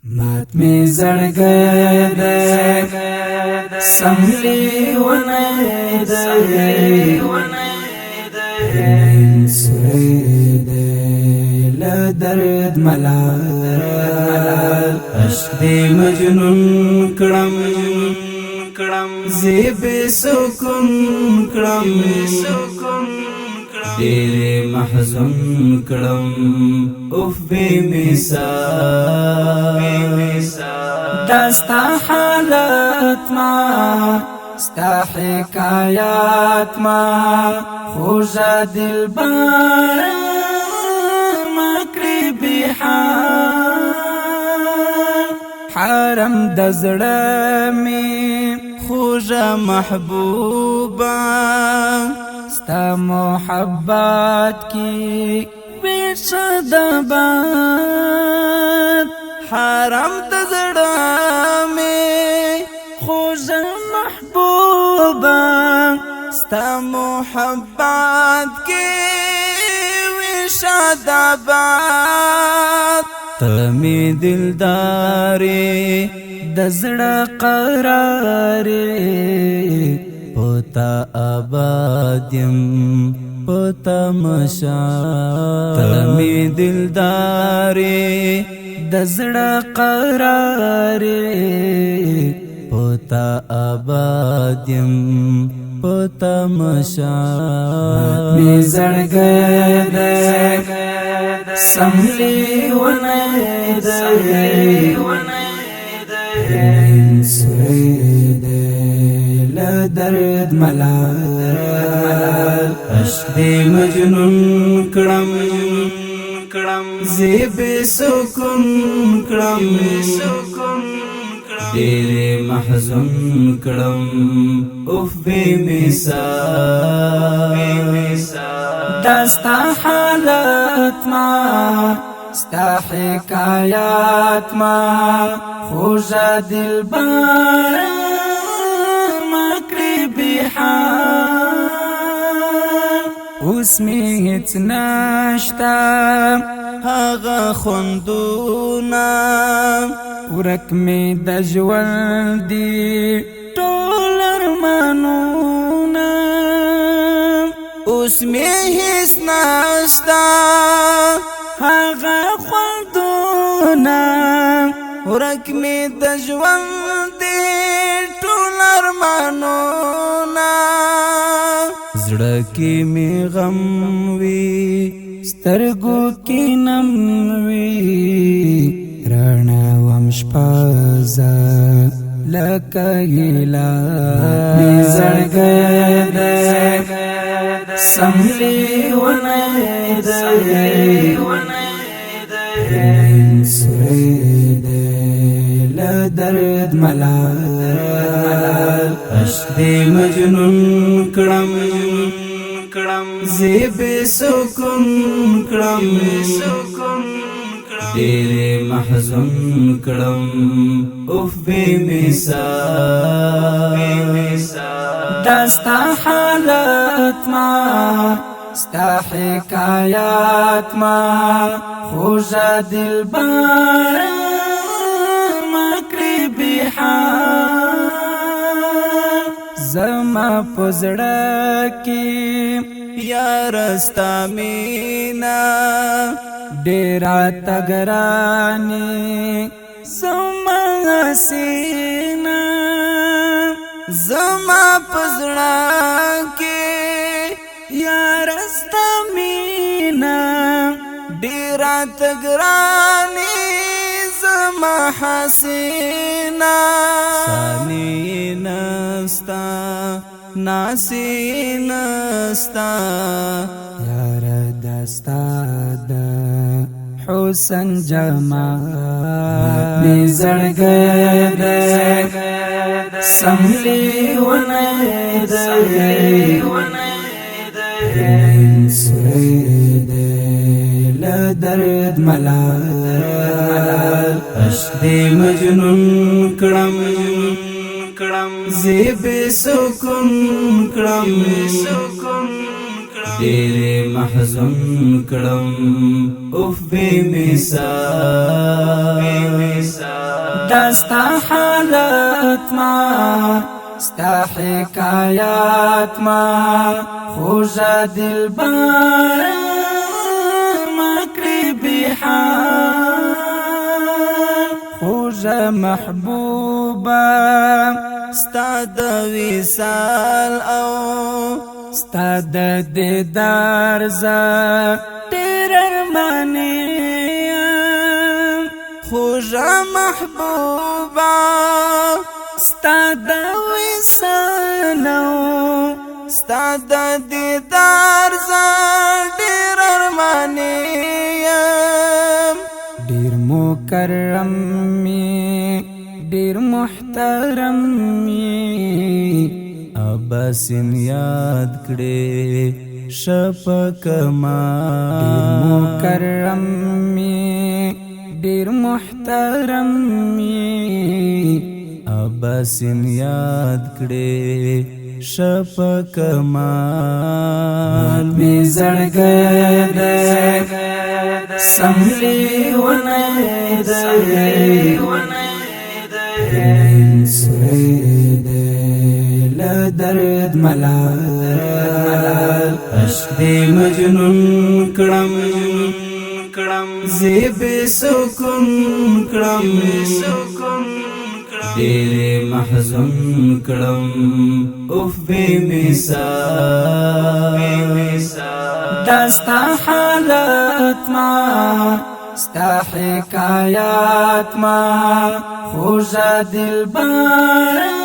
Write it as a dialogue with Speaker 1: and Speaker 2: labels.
Speaker 1: مات می زړګی د سملی ونی د سوی د لدرد ملال عشق دی مجنون کړم زیب سکون کړم دیر محزون کړم اوف بے مثال دستا حالت ما ستا حکایات ما خوشا دل بار مکری بحال حرم دزړه می خوشا محبوبا ستا محبت کی بیشدبات حرم تزړه می خوش محبوبا ستا محبت کی بیشدبات تمی دلداری دزړه قراری پتا آبادیم پتا مشا تمی دلداری دزړه قراری پتا آبادیم پتا مشا می زړګی د سملی ونی د سوی د لدرد ملال عشق دی مجنون کړم زیب سکون کړم دیر محزون کړم اوف بے مثال دستا حالت ما ستا حکایات ما خوشا دل بار مکری بحال اوس می هیڅ نشتا هغه خوندونه ورک می د ژوند دی ټول ارمانونه اوس می هیڅ نشتا هغه خوندونه ورک می د ژوند دی ټول ارمانونه زړه کې می غم وی سترګو کې نم وی رانا ومشپازا لکه هیلا می زړګی د سملی ونی د سوی د لدرد ملال عشق دی مجنون کړم زیب سکون کړم دیر محزون کړم اوف بے مثال دستا حالت ما ستا حکایات ما خوشا دل بار مکری بحال زما پزړه کی یار ستا مینا ډیرا تګرانی زما سینا زما پزړه کې یار ستا مینا ډیرا تګرانی زما حسینا سانی نستا ناسی نستا یار دستا د حسن جمال می زړګی د سملی ونی د سوی د لدرد ملال عشق دی مجنون کړم زیب سکون کړم ډېر محزون کړم اوف بے مثال دستا حالت ما ستا حکایات ما خوږه دلبر ما کړې بحال خوږه محبوبه ستا د وصال او ستا د دیدار زه ډېر ارماني یم خوږه محبوبه ستا د وصال او ستا د دیدار زه ډېر ارماني یم ډېر مکرم می ډېر محترم می اباسین یاد کړې شپه کمال ډېر مکرم می ډېر محترم می اباسین یاد کړې شپه کمال می زړګی ده سملی ونه ده درد ملال عشق دی مجنون کړم زیب سکون کړم ډېر محزون کړم اوف بے مثال دستا حالت ما ستا حکایات ما خوږه دلبر